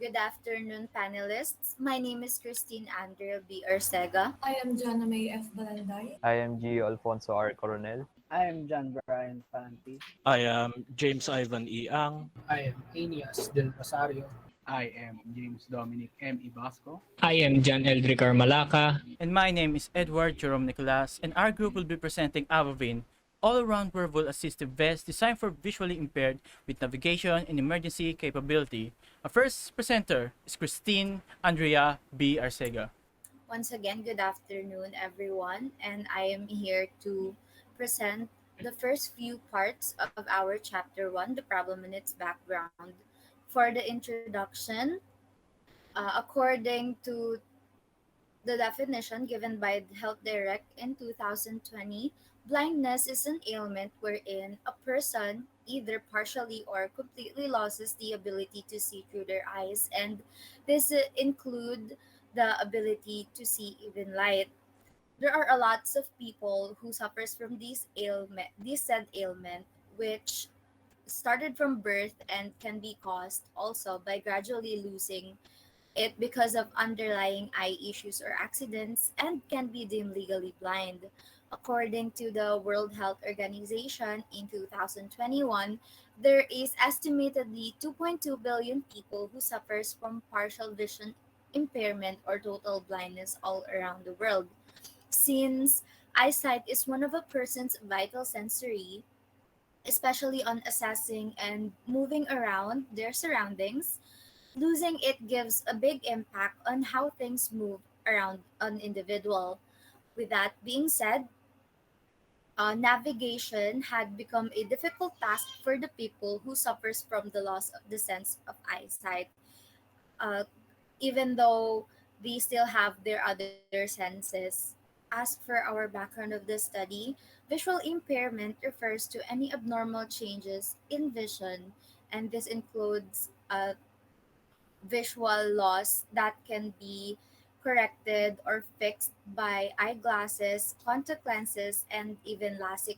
Good afternoon, panelists. My name is Christine Andrea B. Arcega. I am Jana May F. Balanday. I am Gio Alfonso R. Coronel. I am John Brian Panti. I am James Ivan Iang. I am Aeneas Del Rosario. I am James Dominic M. Ibasco. I am John Eldrick Armalaca. And my name is Edward Jerome Nicolas, and our group will be presenting Avavin, all-around wearable assistive vest designed for visually impaired with navigation and emergency capability. Our first presenter is Christine Andrea B. Arcega. Once again, good afternoon, everyone, and I am here to present the first few parts of our chapter 1, the problem and its background. For the introduction, according to the definition given by Health Direct in 2020, blindness is an ailment wherein a person either partially or completely loses the ability to see through their eyes, and this include the ability to see even light. There are a lots of people who suffers from this said ailment, which started from birth and can be caused also by gradually losing it because of underlying eye issues or accidents and can be deemed legally blind. According to the World Health Organization in 2021, there is estimatedly 2.2 billion people who suffers from partial vision impairment or total blindness all around the world. Since eyesight is one of a person's vital sensory, especially on assessing and moving around their surroundings, losing it gives a big impact on how things move around an individual. With that being said, navigation had become a difficult task for the people who suffers from the loss of the sense of eyesight, uh, even though they still have their other senses. As for our background of the study, visual impairment refers to any abnormal changes in vision, and this includes visual loss that can be corrected or fixed by eyeglasses, contact lenses, and even LASIK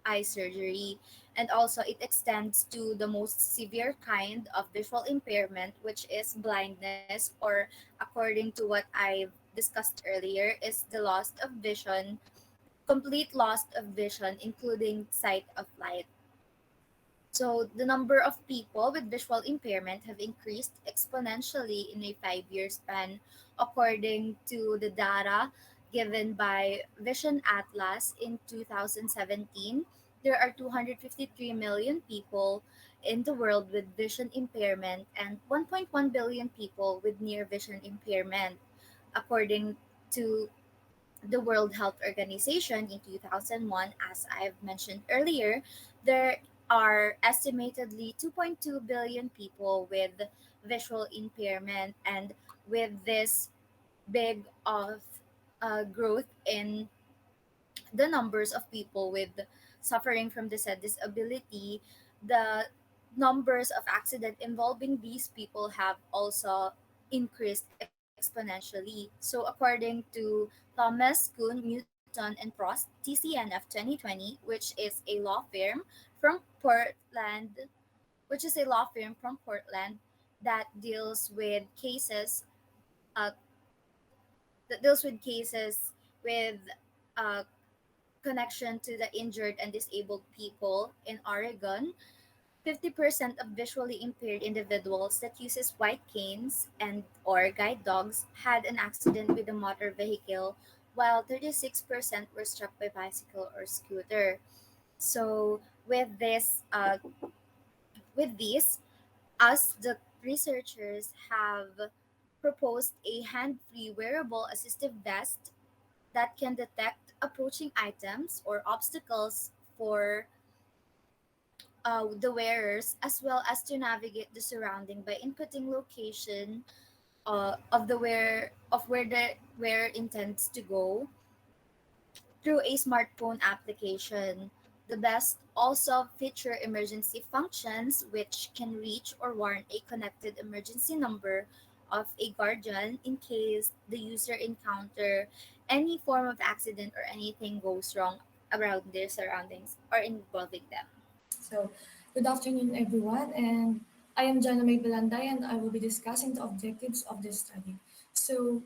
eye surgery. And also, it extends to the most severe kind of visual impairment, which is blindness, or according to what I've discussed earlier, is the loss of vision, complete loss of vision, including sight of light. So the number of people with visual impairment have increased exponentially in a 5-year span, according to the data given by Vision Atlas in 2017. There are 253 million people in the world with vision impairment and 1.1 billion people with near vision impairment, according to the World Health Organization in 2001. As I've mentioned earlier, there are estimatedly 2.2 billion people with visual impairment, and with this big of growth in the numbers of people with suffering from this disability, the numbers of accident involving these people have also increased exponentially. So according to Thomas Kuhn, Newton, and Prost, TCNF 2020, from Portland, which is a law firm from Portland that deals with cases uh, with uh, connection to the injured and disabled people in Oregon. 50% of visually impaired individuals that uses white canes and or guide dogs had an accident with a motor vehicle, while 36% were struck by bicycle or scooter. So with this, us the researchers have proposed a hand-free wearable assistive vest that can detect approaching items or obstacles for the wearers, as well as to navigate the surrounding by inputting location of where the wearer intends to go through a smartphone application. The best also feature emergency functions, which can reach or warn a connected emergency number of a guardian in case the user encounter any form of accident or anything goes wrong around their surroundings or involving them. So, good afternoon, everyone. And I am Jana May Belanday and I will be discussing the objectives of this study. So,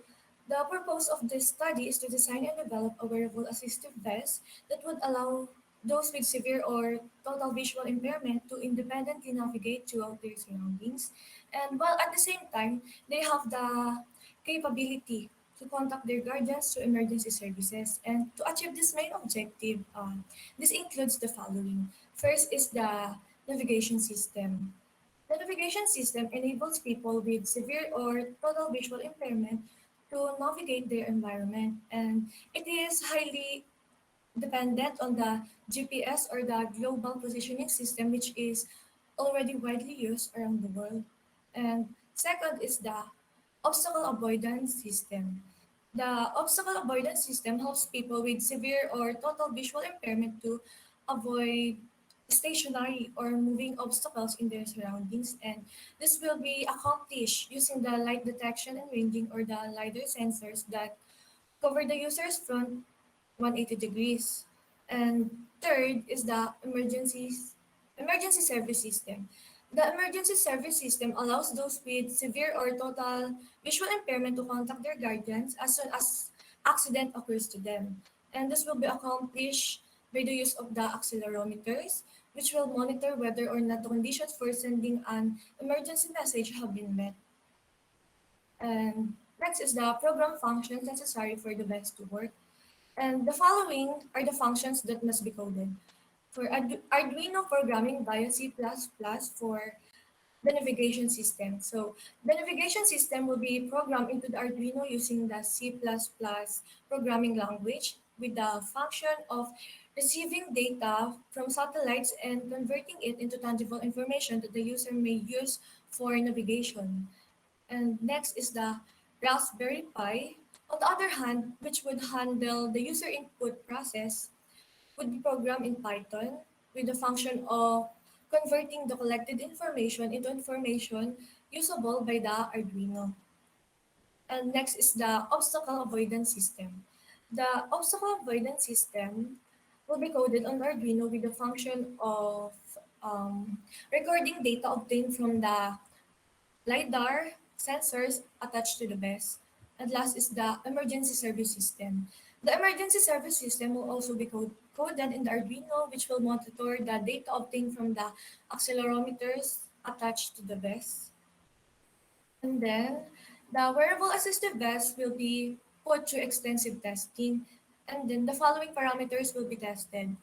the purpose of this study is to design and develop a wearable assistive vest that would allow those with severe or total visual impairment to independently navigate throughout their surroundings. And while at the same time, they have the capability to contact their guardians to emergency services. And to achieve this main objective, this includes the following. First is the navigation system. The navigation system enables people with severe or total visual impairment to navigate their environment, and it is highly dependent on the GPS or the Global Positioning System, which is already widely used around the world. And second is the obstacle avoidance system. The obstacle avoidance system helps people with severe or total visual impairment to avoid stationary or moving obstacles in their surroundings, and this will be accomplished using the light detection and ranging or the LiDAR sensors that cover the user's front 180 degrees. And third is the emergency service system. The emergency service system allows those with severe or total visual impairment to contact their guardians as soon as accident occurs to them. And this will be accomplished by the use of the accelerometers, which will monitor whether or not the conditions for sending an emergency message have been met. And next is the program functions necessary for the vest to work. And the following are the functions that must be coded. For Arduino programming via C++ for the navigation system. So the navigation system will be programmed into the Arduino using the C++ programming language with the function of receiving data from satellites and converting it into tangible information that the user may use for navigation. And next is the Raspberry Pi. On the other hand, which would handle the user input process, would be programmed in Python with the function of converting the collected information into information usable by the Arduino. And next is the obstacle avoidance system. The obstacle avoidance system will be coded on Arduino with the function of um, recording data obtained from the LiDAR sensors attached to the vest. And last is the emergency service system. The emergency service system will also be coded in the Arduino, which will monitor the data obtained from the accelerometers attached to the vest. And then the wearable assistive vest will be put through extensive testing. And then the following parameters will be tested: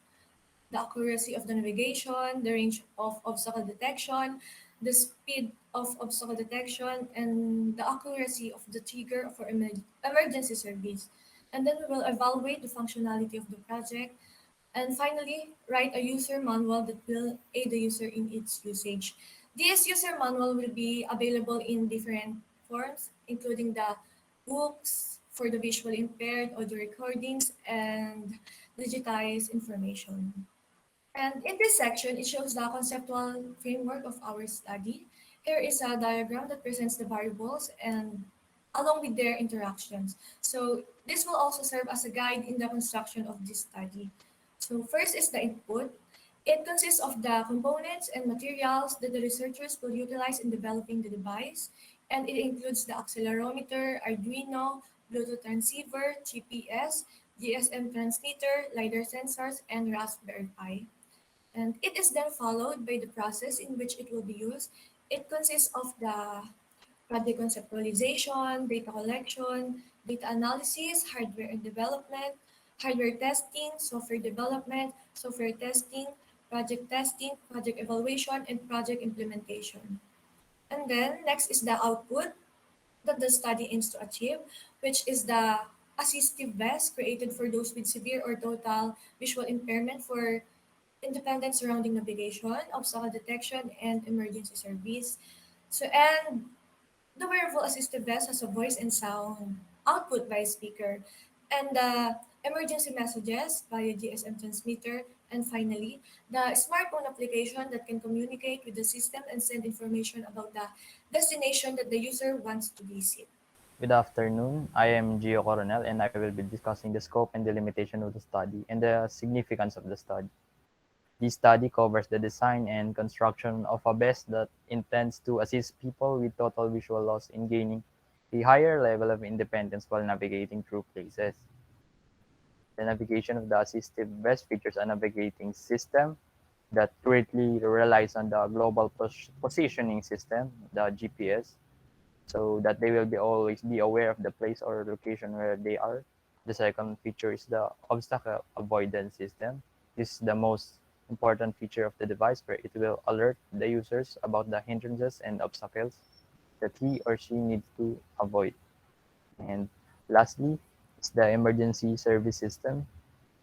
the accuracy of the navigation, the range of obstacle detection, the speed of obstacle detection, and the accuracy of the trigger for emergency service. And then we will evaluate the functionality of the project. And finally, write a user manual that will aid the user in its usage. This user manual will be available in different forms, including the books for the visually impaired, audio recordings, and digitized information. And in this section, it shows the conceptual framework of our study. Here is a diagram that presents the variables and along with their interactions. So this will also serve as a guide in the construction of this study. So first is the input. It consists of the components and materials that the researchers will utilize in developing the device, and it includes the accelerometer, Arduino, Bluetooth transceiver, GPS, GSM transmitter, LiDAR sensors, and Raspberry Pi. And it is then followed by the process in which it will be used. It consists of the project conceptualization, data collection, data analysis, hardware and development, hardware testing, software testing, testing, project evaluation, and project implementation. And then next is the output that the study aims to achieve, which is the assistive vest created for those with severe or total visual impairment for independent surrounding navigation, obstacle detection, and emergency service. So, and the wearable assistive vest has a voice and sound output by speaker, and the emergency messages via GSM transmitter, and finally, the smartphone application that can communicate with the system and send information about the destination that the user wants to visit. Good afternoon. I am Gio Coronel and I will be discussing the scope and the limitation of the study and the significance of the study. This study covers the design and construction of a vest that intends to assist people with total visual loss in gaining a higher level of independence while navigating through places. The navigation of the assistive vest features a navigating system that greatly relies on the global positioning system, the GPS, so that they will be always be aware of the place or location where they are. The second feature is the obstacle avoidance system. This is the most important feature of the device where it will alert the users about the hindrances and obstacles that he or she needs to avoid. And lastly, is the emergency service system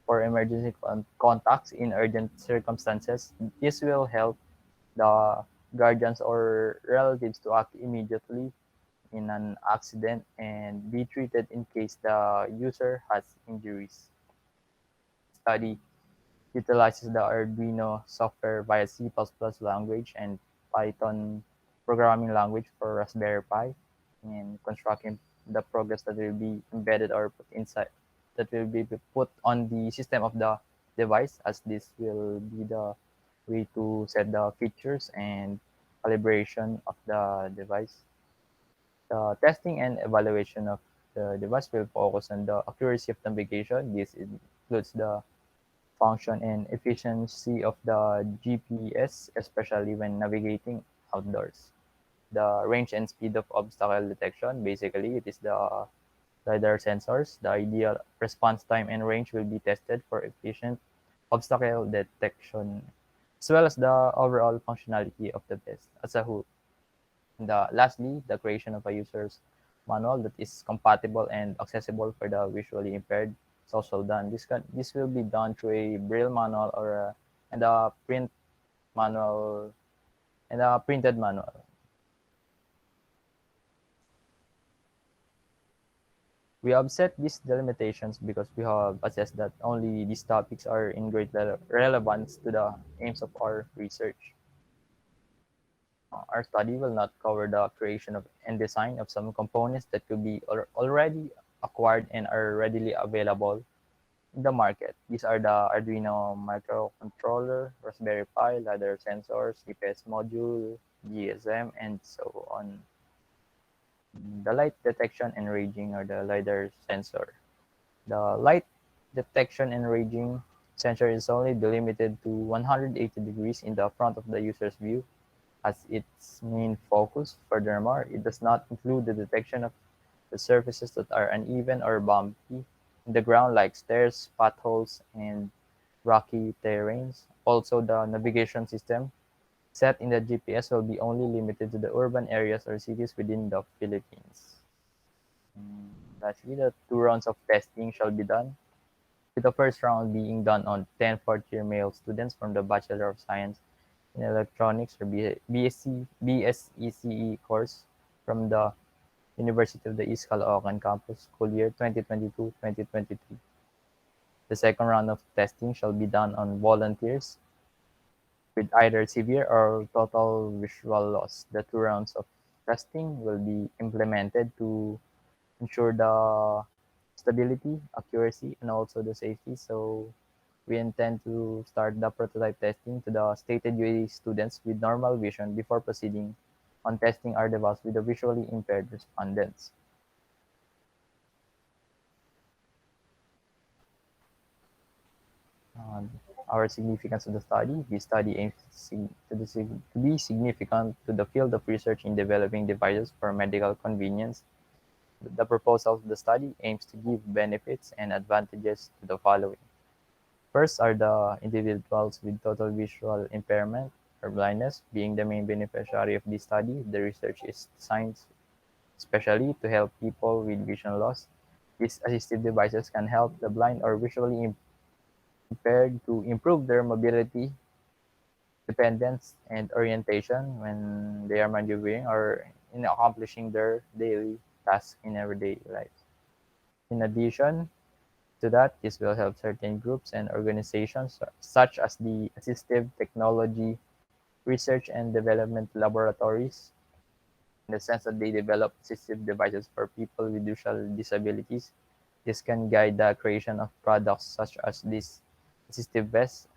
for emergency contacts in urgent circumstances. This will help the guardians or relatives to act immediately in an accident and be treated in case the user has injuries. Study utilizes the Arduino software via C++ language and Python programming language for Raspberry Pi in constructing the progress that will be embedded or put inside that will be put on the system of the device, as this will be the way to set the features and calibration of the device. The testing and evaluation of the device will focus on the accuracy of navigation. This includes the function and efficiency of the GPS, especially when navigating outdoors. The range and speed of obstacle detection, basically, it is the LiDAR sensors. The ideal response time and range will be tested for efficient obstacle detection, as well as the overall functionality of the vest as a whole. Lastly, the creation of a user's manual that is compatible and accessible for the visually impaired is also done. This will be done through a braille manual or and a manual and a printed manual. We have set these delimitations because we have assessed that only these topics are in great relevance to the aims of our research. Our study will not cover the creation of and design of some components that could be already acquired and are readily available in the market. These are the Arduino microcontroller, Raspberry Pi, LiDAR sensors, GPS module, GSM, and so on. The light detection and ranging, or the LiDAR sensor. The light detection and ranging sensor is only delimited to 180 degrees in the front of the user's view as its main focus. Furthermore, it does not include the detection of the surfaces that are uneven or bumpy in the ground, like stairs, potholes, and rocky terrains. Also, the navigation system set in the GPS will be only limited to the urban areas or cities within the Philippines. Lastly, the 2 rounds of testing shall be done, with the first round being done on 10 fourth-year male students from the Bachelor of Science in Electronics or BSECE course from the University of the East Caloocan campus, school year 2022-2023. The second round of testing shall be done on volunteers with either severe or total visual loss. The 2 rounds of testing will be implemented to ensure the stability, accuracy, and also the safety. So we intend to start the prototype testing to the stated UAE students with normal vision before proceeding on testing our device with the visually impaired respondents. Um, our significance of the study. This study aims to be significant to the field of research in developing devices for medical convenience. The proposal of the study aims to give benefits and advantages to the following. First are the individuals with total visual impairment or blindness. Being the main beneficiary of this study, the research is designed especially to help people with vision loss. These assistive devices can help the blind or visually impaired to improve their mobility, dependence, and orientation when they are maneuvering or in accomplishing their daily tasks in everyday life. In addition to that, this will help certain groups and organizations such as the Assistive Technology Research and Development Laboratories, in the sense that they develop assistive devices for people with visual disabilities. This can guide the creation of products such as this assistive vest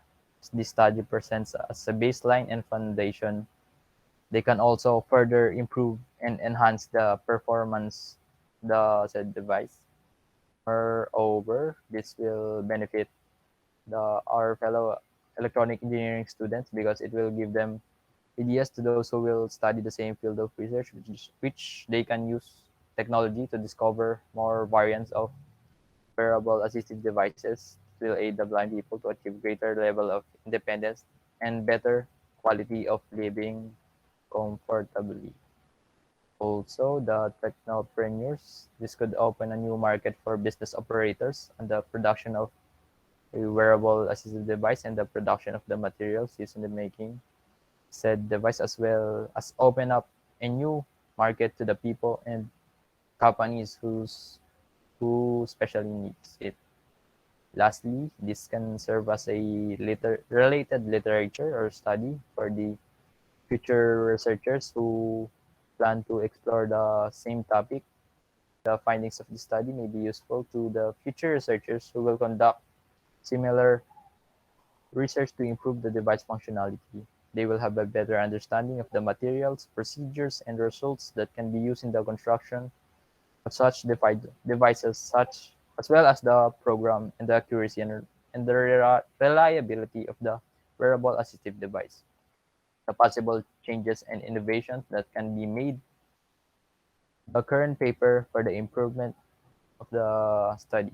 this study presents as a baseline and foundation, they can also further improve and enhance the performance of the said device. Moreover, this will benefit our fellow electronic engineering students because it will give them ideas to those who will study the same field of research, which they can use technology to discover more variants of wearable assistive devices. It will aid the blind people to achieve greater level of independence and better quality of living comfortably. Also, the technopreneurs, this could open a new market for business operators and the production of a wearable assistive device and the production of the materials used in the making said device, as well as open up a new market to the people and companies who specially needs it. Lastly, this can serve as a related literature or study for the future researchers who plan to explore the same topic. The findings of the study may be useful to the future researchers who will conduct similar research to improve the device functionality. They will have a better understanding of the materials, procedures, and results that can be used in the construction of such devices, such as well as the program and the accuracy and the reliability of the wearable assistive device. The possible changes and innovations that can be made. The current paper for the improvement of the study.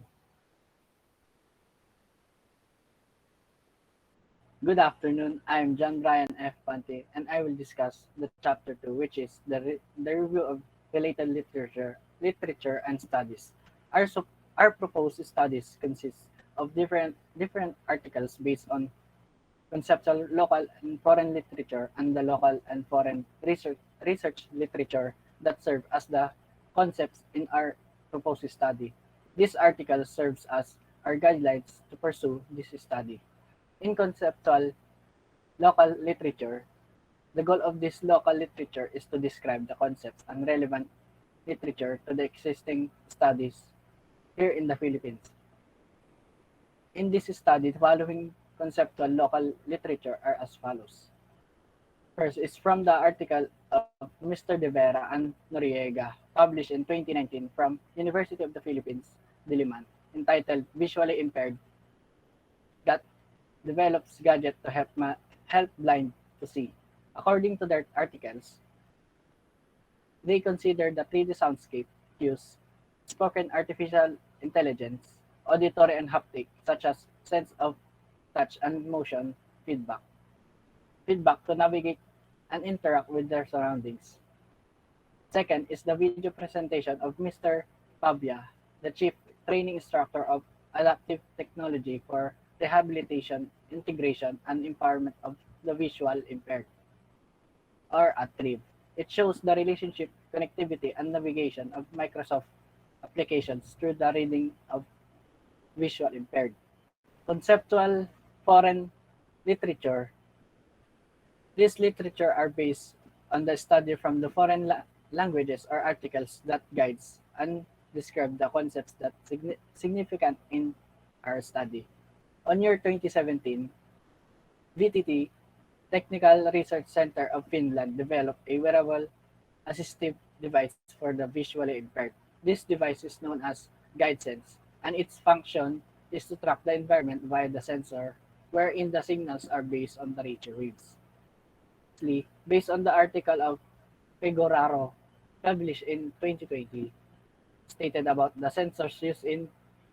Good afternoon. I am John Brian F. Pante, and I will discuss the chapter 2, which is the review of related literature and studies. Our proposed studies consist of different articles based on conceptual local and foreign literature and the local and foreign research literature that serve as the concepts in our proposed study. This article serves as our guidelines to pursue this study. In conceptual local literature, the goal of this local literature is to describe the concepts and relevant literature to the existing studies here in the Philippines. In this study, the following conceptual local literature are as follows. First is from the article of Mr. De Vera and Noriega, published in 2019 from University of the Philippines, Diliman, entitled Visually Impaired that develops gadget to help blind to see. According to their articles, they consider the 3D soundscape cues, spoken artificial intelligence, auditory and haptic, such as sense of touch and motion feedback to navigate and interact with their surroundings. Second is the video presentation of Mr. Pavia, the chief training instructor of adaptive technology for rehabilitation, integration, and empowerment of the visual impaired, or ATRIV. It shows the relationship, connectivity, and navigation of Microsoft applications through the reading of visual impaired. Conceptual foreign literature. These literature are based on the study from the foreign languages or articles that guides and describe the concepts that significant in our study. On year 2017, VTT Technical Research Center of Finland developed a wearable assistive device for the visually impaired. This device is known as GuideSense, and its function is to track the environment via the sensor, wherein the signals are based on the radio waves. Based on the article of Pegoraro, published in 2020, stated about the sensors used in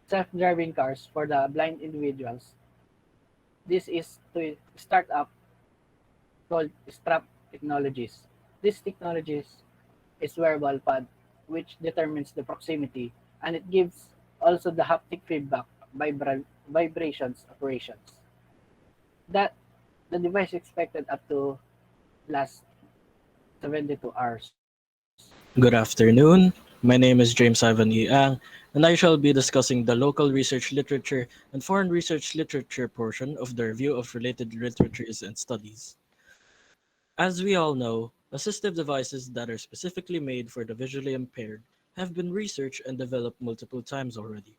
self-driving cars for the blind individuals. This is to startup called Strap Technologies. This technologies is wearable pad which determines the proximity, and it gives also the haptic feedback vibrations operations. That the device is expected up to last 72 hours. Good afternoon. My name is James Ivan Ang, and I shall be discussing the local research literature and foreign research literature portion of the review of related literatures and studies. As we all know, assistive devices that are specifically made for the visually impaired have been researched and developed multiple times already.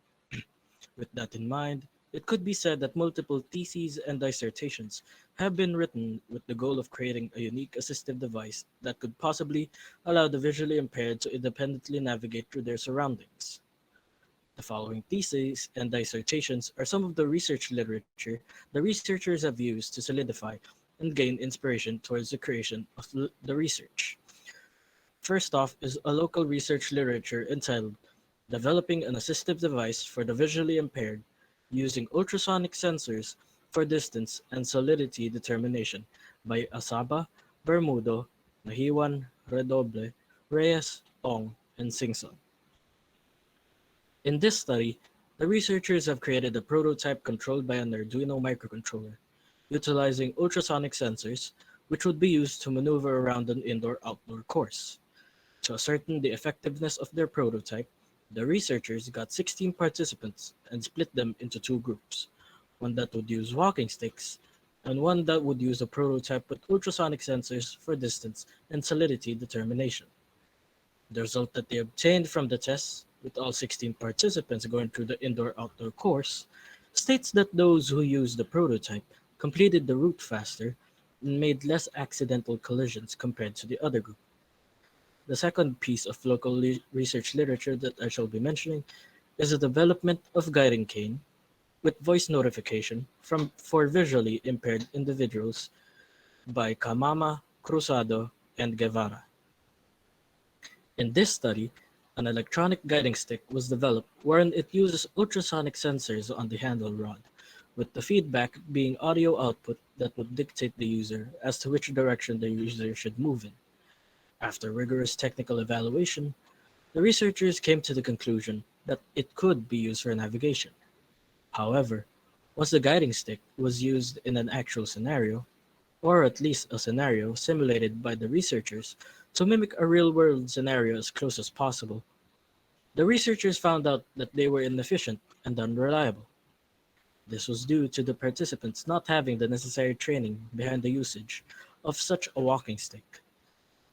With that in mind, It could be said that multiple theses and dissertations have been written with the goal of creating a unique assistive device that could possibly allow the visually impaired to independently navigate through their surroundings. The following theses and dissertations are some of the research literature the researchers have used to solidify and gain inspiration towards the creation of the research. First off is a local research literature entitled Developing an Assistive Device for the Visually Impaired Using Ultrasonic Sensors for Distance and Solidity Determination by Asaba, Bermudo, Nahiwan, Redoble, Reyes, Ong, and Singson. In this study, the researchers have created a prototype controlled by an Arduino microcontroller, utilizing ultrasonic sensors, which would be used to maneuver around an indoor-outdoor course. To ascertain the effectiveness of their prototype, the researchers got 16 participants and split them into two groups, one that would use walking sticks and one that would use a prototype with ultrasonic sensors for distance and solidity determination. The result that they obtained from the tests, with all 16 participants going through the indoor-outdoor course, states that those who used the prototype completed the route faster and made less accidental collisions compared to the other group. The second piece of local research literature that I shall be mentioning is the development of guiding cane with voice notification for visually impaired individuals by Kamama, Cruzado, and Guevara. In this study, an electronic guiding stick was developed wherein it uses ultrasonic sensors on the handle rod, with the feedback being audio output that would dictate the user as to which direction the user should move in. After rigorous technical evaluation, the researchers came to the conclusion that it could be used for navigation. However, once the guiding stick was used in an actual scenario, or at least a scenario simulated by the researchers to mimic a real-world scenario as close as possible, the researchers found out that they were inefficient and unreliable. This was due to the participants not having the necessary training behind the usage of such a walking stick,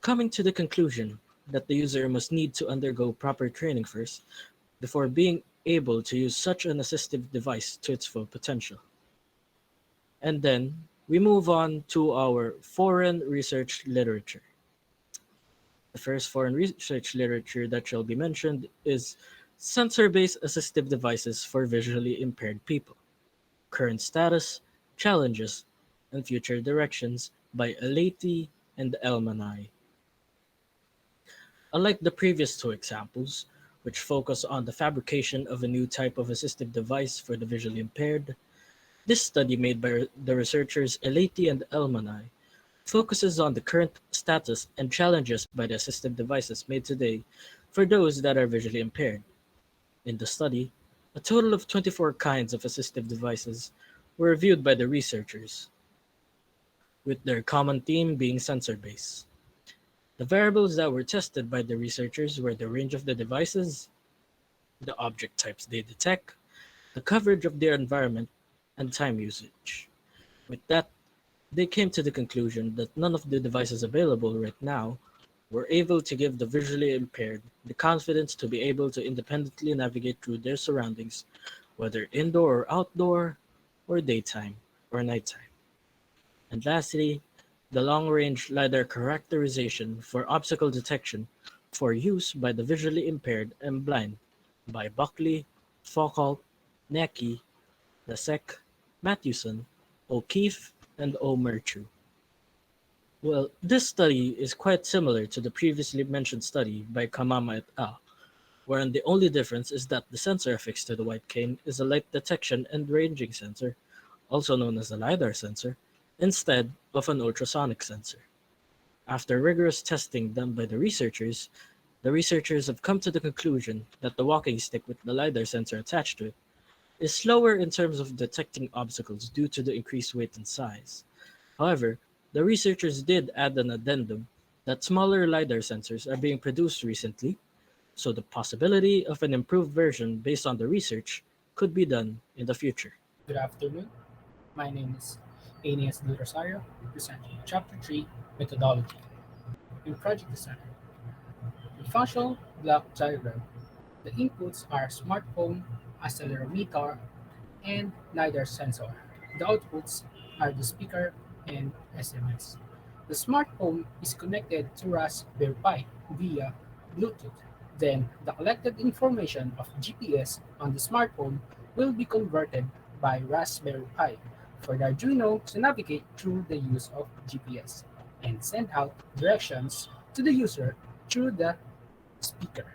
coming to the conclusion that the user must need to undergo proper training first before being able to use such an assistive device to its full potential. And then we move on to our foreign research literature. The first foreign research literature that shall be mentioned is Sensor-Based Assistive Devices for Visually Impaired People: Current Status, Challenges, and Future Directions by Aleti and Elmanai. Unlike the previous two examples, which focus on the fabrication of a new type of assistive device for the visually impaired, this study made by the researchers Eleti and Elmanai focuses on the current status and challenges by the assistive devices made today for those that are visually impaired. In the study, a total of 24 kinds of assistive devices were reviewed by the researchers, with their common theme being sensor-based. The variables that were tested by the researchers were the range of the devices, the object types they detect, the coverage of their environment, and time usage. With that, they came to the conclusion that none of the devices available right now were able to give the visually impaired the confidence to be able to independently navigate through their surroundings, whether indoor or outdoor, or daytime or nighttime. And lastly, the long-range LiDAR characterization for obstacle detection for use by the visually impaired and blind by Buckley, Foucault, Necki, Lasek, Mathewson, O'Keefe, and O'Murchu. Well, this study is quite similar to the previously mentioned study by Kamama et al., wherein the only difference is that the sensor affixed to the white cane is a light detection and ranging sensor, also known as a LiDAR sensor, instead of an ultrasonic sensor. After rigorous testing done by the researchers have come to the conclusion that the walking stick with the LiDAR sensor attached to it is slower in terms of detecting obstacles due to the increased weight and size. However, the researchers did add an addendum that smaller LiDAR sensors are being produced recently, so the possibility of an improved version based on the research could be done in the future. Good afternoon. My name is Aeneas Del Rosario, presenting Chapter 3, Methodology. In Project Design, in functional block diagram, the inputs are smartphone, accelerometer, and LiDAR sensor. The outputs are the speaker and SMS. The smartphone is connected to Raspberry Pi via Bluetooth. Then, the collected information of GPS on the smartphone will be converted by Raspberry Pi for the Arduino to navigate through the use of GPS and send out directions to the user through the speaker.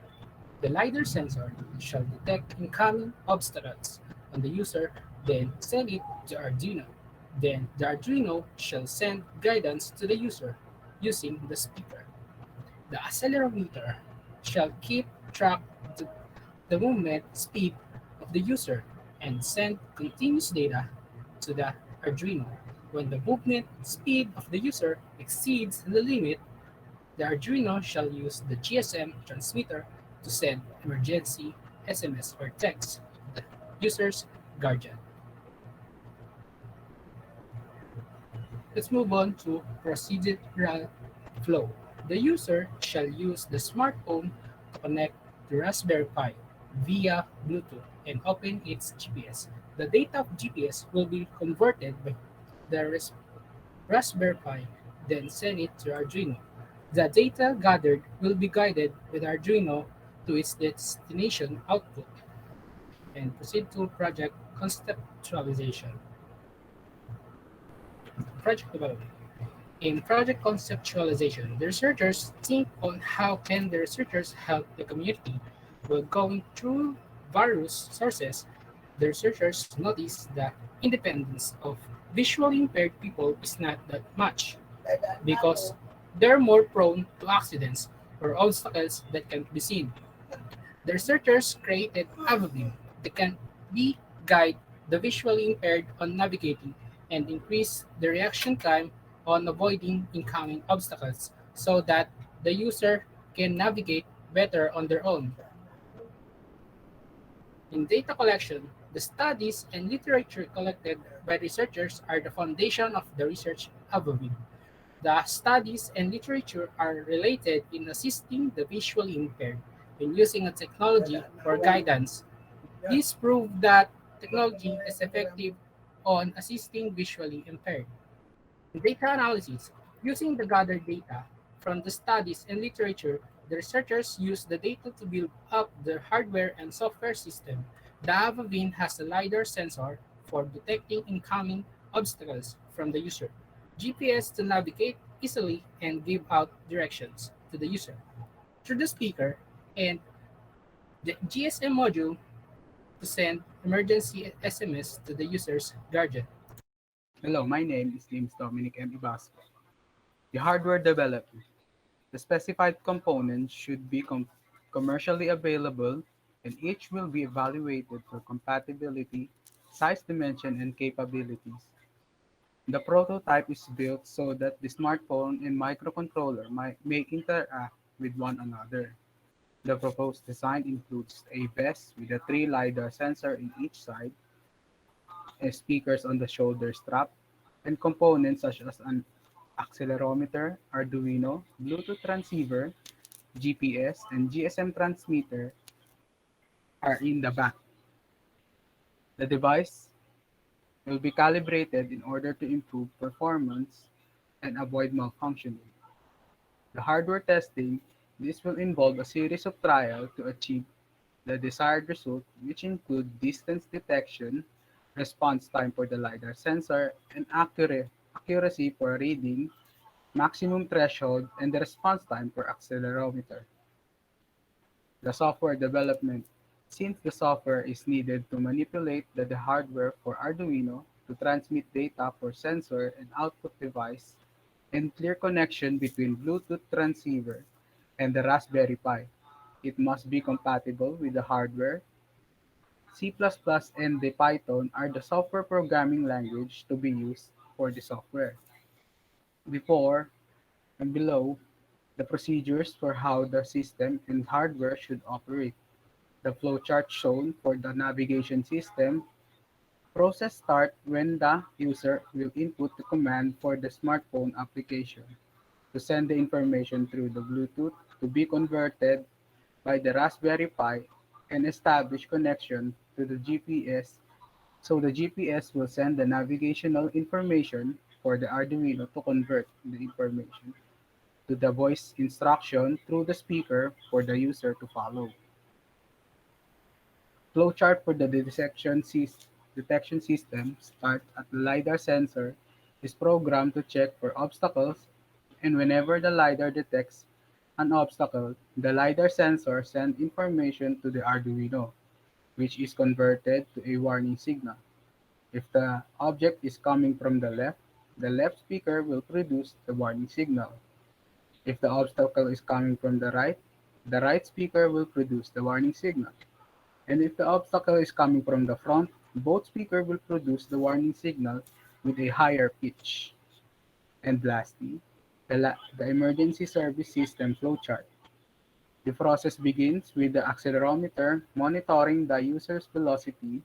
The LiDAR sensor shall detect incoming obstacles on the user, then send it to Arduino. Then the Arduino shall send guidance to the user using the speaker. The accelerometer shall keep track of the movement speed of the user and send continuous data to the Arduino. When the movement speed of the user exceeds the limit, the Arduino shall use the GSM transmitter to send emergency SMS or text to the user's guardian. Let's move on to procedural flow. The user shall use the smartphone to connect to Raspberry Pi via Bluetooth and open its GPS. The data of GPS will be converted by the Raspberry Pi, then send it to Arduino. The data gathered will be guided with Arduino to its destination output and proceed to project conceptualization. Project development. In project conceptualization, the researchers think on how can the researchers help the community. While going through various sources, the researchers notice that independence of visually impaired people is not that much because they're more prone to accidents or obstacles that can't be seen. The researchers created algorithm that can be guide the visually impaired on navigating and increase the reaction time on avoiding incoming obstacles so that the user can navigate better on their own. In data collection, the studies and literature collected by researchers are the foundation of the research algorithm. The studies and literature are related in assisting the visually impaired in using a technology for guidance. This proved that technology is effective on assisting visually impaired. In data analysis, using the gathered data from the studies and literature, the researchers use the data to build up the hardware and software system. The Avavin has a LiDAR sensor for detecting incoming obstacles from the user, GPS to navigate easily and give out directions to the user through the speaker, and the GSM module to send emergency SMS to the user's guardian. Hello, my name is James Dominic M. Ibasco. The hardware development. The specified components should be commercially available and each will be evaluated for compatibility, size dimension, and capabilities. The prototype is built so that the smartphone and microcontroller may interact with one another. The proposed design includes a vest with a 3 LiDAR sensor in each side, speakers on the shoulder strap, and components such as an accelerometer, Arduino, Bluetooth transceiver, GPS, and GSM transmitter are in the back. The device will be calibrated in order to improve performance and avoid malfunctioning. The hardware testing, this will involve a series of trials to achieve the desired result, which include distance detection, response time for the LiDAR sensor, and accuracy for reading, maximum threshold, and the response time for accelerometer. The software development. Since the software is needed to manipulate the hardware for Arduino to transmit data for sensor and output device, and clear connection between Bluetooth transceiver and the Raspberry Pi. It must be compatible with the hardware. C++ and the Python are the software programming language to be used for the software. Before and below, the procedures for how the system and hardware should operate. The flowchart shown for the navigation system. Process start when the user will input the command for the smartphone application to send the information through the Bluetooth to be converted by the Raspberry Pi and establish connection to the GPS So the GPS will send the navigational information for the Arduino to convert the information to the voice instruction through the speaker for the user to follow. Flowchart for the detection system starts at the LiDAR sensor is programmed to check for obstacles, and whenever the LiDAR detects an obstacle, the LiDAR sensor sends information to the Arduino, which is converted to a warning signal. If the object is coming from the left speaker will produce the warning signal. If the obstacle is coming from the right speaker will produce the warning signal. And if the obstacle is coming from the front, both speakers will produce the warning signal with a higher pitch. And lastly, the emergency service system flowchart. The process begins with the accelerometer monitoring the user's velocity.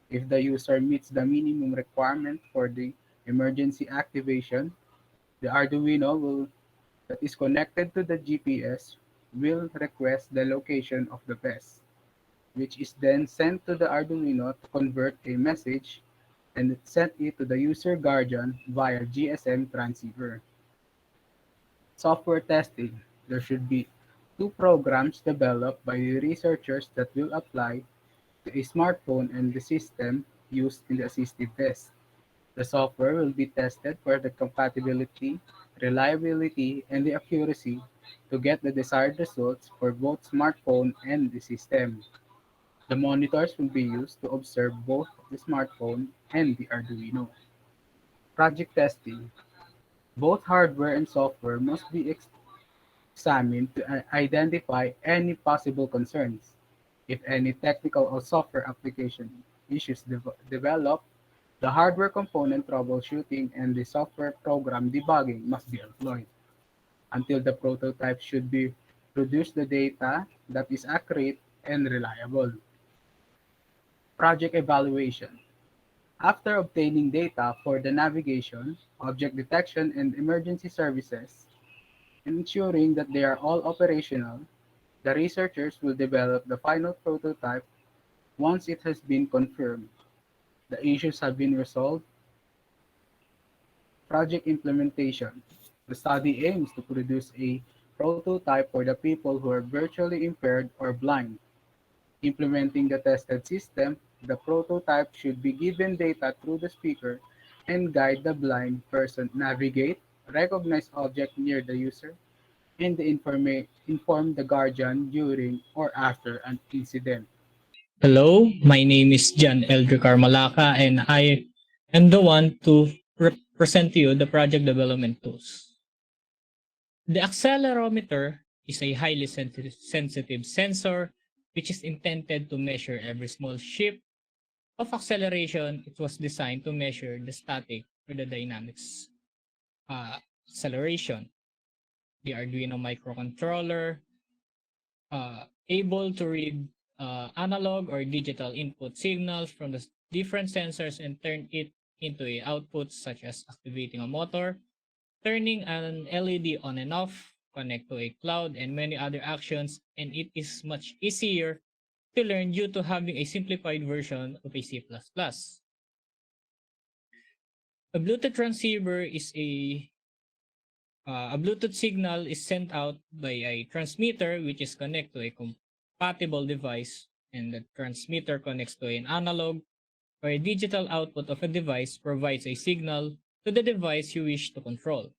If the user meets the minimum requirement for the emergency activation, the Arduino that is connected to the GPS will request the location of the best, which is then sent to the Arduino to convert a message and send it to the user guardian via GSM transceiver. Software testing. There should be two programs developed by the researchers that will apply to a smartphone and the system used in the assistive test. The software will be tested for the compatibility, reliability, and the accuracy to get the desired results for both smartphone and the system. The monitors will be used to observe both the smartphone and the Arduino. Project testing. Both hardware and software must be examined to identify any possible concerns. If any technical or software application issues develop, the hardware component troubleshooting and the software program debugging must be employed. Until the prototype should be produce the data that is accurate and reliable. Project evaluation. After obtaining data for the navigation, object detection, and emergency services, ensuring that they are all operational, the researchers will develop the final prototype once it has been confirmed the issues have been resolved. Project implementation. The study aims to produce a prototype for the people who are virtually impaired or blind. Implementing the tested system, the prototype should be given data through the speaker and guide the blind person navigate, recognize object near the user, and inform the guardian during or after an incident. Hello, my name is John Eldrick Malaka and I am the one to present to you the project development tools. The accelerometer is a highly sensitive sensor which is intended to measure every small shift of acceleration. It was designed to measure the static or the dynamics acceleration. The Arduino microcontroller able to read analog or digital input signals from the different sensors and turn it into a output such as activating a motor, turning an LED on and off, connect to a cloud, and many other actions, and it is much easier to learn due to having a simplified version of a C++. A Bluetooth transceiver is a Bluetooth signal is sent out by a transmitter which is connected to a compatible device, and the transmitter connects to an analog or a digital output of a device provides a signal to the device you wish to control.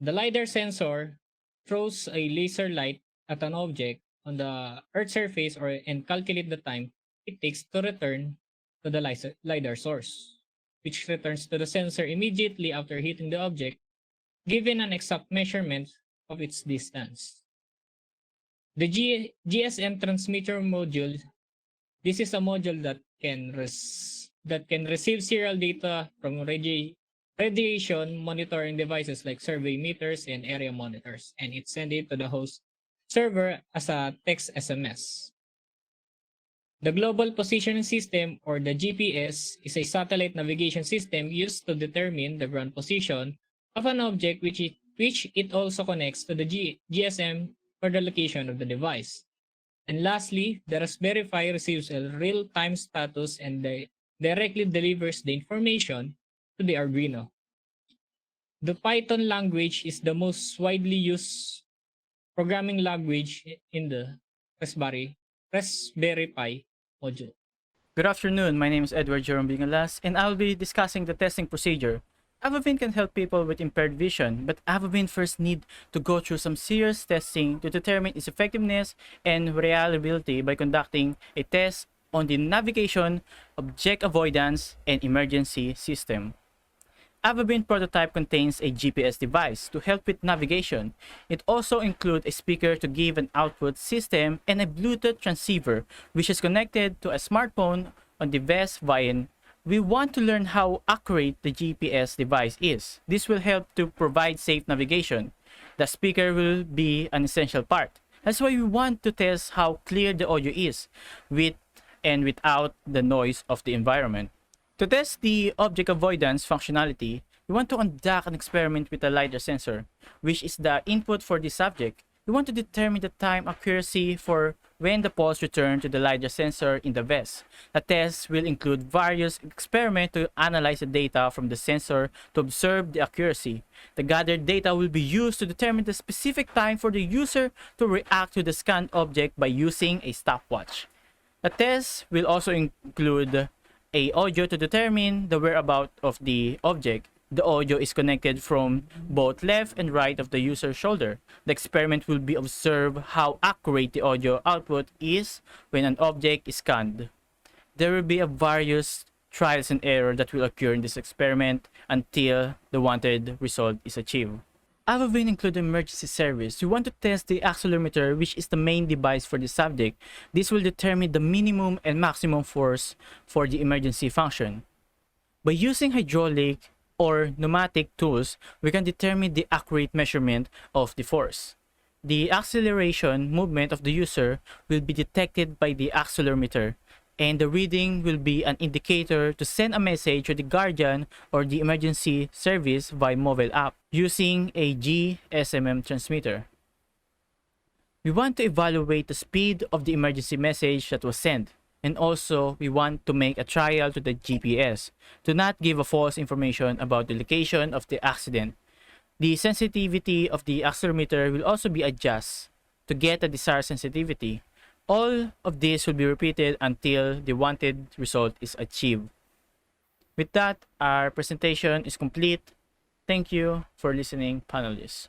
The LiDAR sensor throws a laser light at an object on the Earth's surface and calculate the time it takes to return to the LiDAR source, which returns to the sensor immediately after hitting the object, given an exact measurement of its distance. The GSM transmitter module, this is a module that can receive serial data from radiation monitoring devices like survey meters and area monitors, and it sends it to the host server as a text SMS. The Global Positioning System, or the GPS, is a satellite navigation system used to determine the ground position of an object which it also connects to the GSM for the location of the device. And lastly, the Raspberry Pi receives a real-time status and the directly delivers the information to the Arduino. The Python language is the most widely used programming language in the Raspberry Pi module. Good afternoon. My name is Edward Jerome Bingalas, and I'll be discussing the testing procedure. Avovin can help people with impaired vision, but Avovin first need to go through some serious testing to determine its effectiveness and reliability by conducting a test on the navigation, object avoidance, and emergency system. Avobin prototype contains a GPS device to help with navigation. It also includes a speaker to give an output system and a Bluetooth transceiver which is connected to a smartphone on the vest via. We want to learn how accurate the GPS device is. This will help to provide safe navigation. The speaker will be an essential part. That's why we want to test how clear the audio is with and without the noise of the environment. To test the object avoidance functionality, we want to conduct an experiment with a LiDAR sensor, which is the input for the subject. We want to determine the time accuracy for when the pulse returns to the LiDAR sensor in the vest. The test will include various experiments to analyze the data from the sensor to observe the accuracy. The gathered data will be used to determine the specific time for the user to react to the scanned object by using a stopwatch. The test will also include a audio to determine the whereabouts of the object. The audio is connected from both left and right of the user's shoulder. The experiment will be observe how accurate the audio output is when an object is scanned. There will be a various trials and error that will occur in this experiment until the wanted result is achieved. Avovin include emergency service. We want to test the accelerometer, which is the main device for the subject. This will determine the minimum and maximum force for the emergency function. By using hydraulic or pneumatic tools, we can determine the accurate measurement of the force. The acceleration movement of the user will be detected by the accelerometer, and the reading will be an indicator to send a message to the guardian or the emergency service via mobile app using a GSM transmitter. We want to evaluate the speed of the emergency message that was sent, and also we want to make a trial to the GPS to not give a false information about the location of the accident. The sensitivity of the accelerometer will also be adjusted to get the desired sensitivity. All of this will be repeated until the wanted result is achieved. With that, our presentation is complete. Thank you for listening, panelists.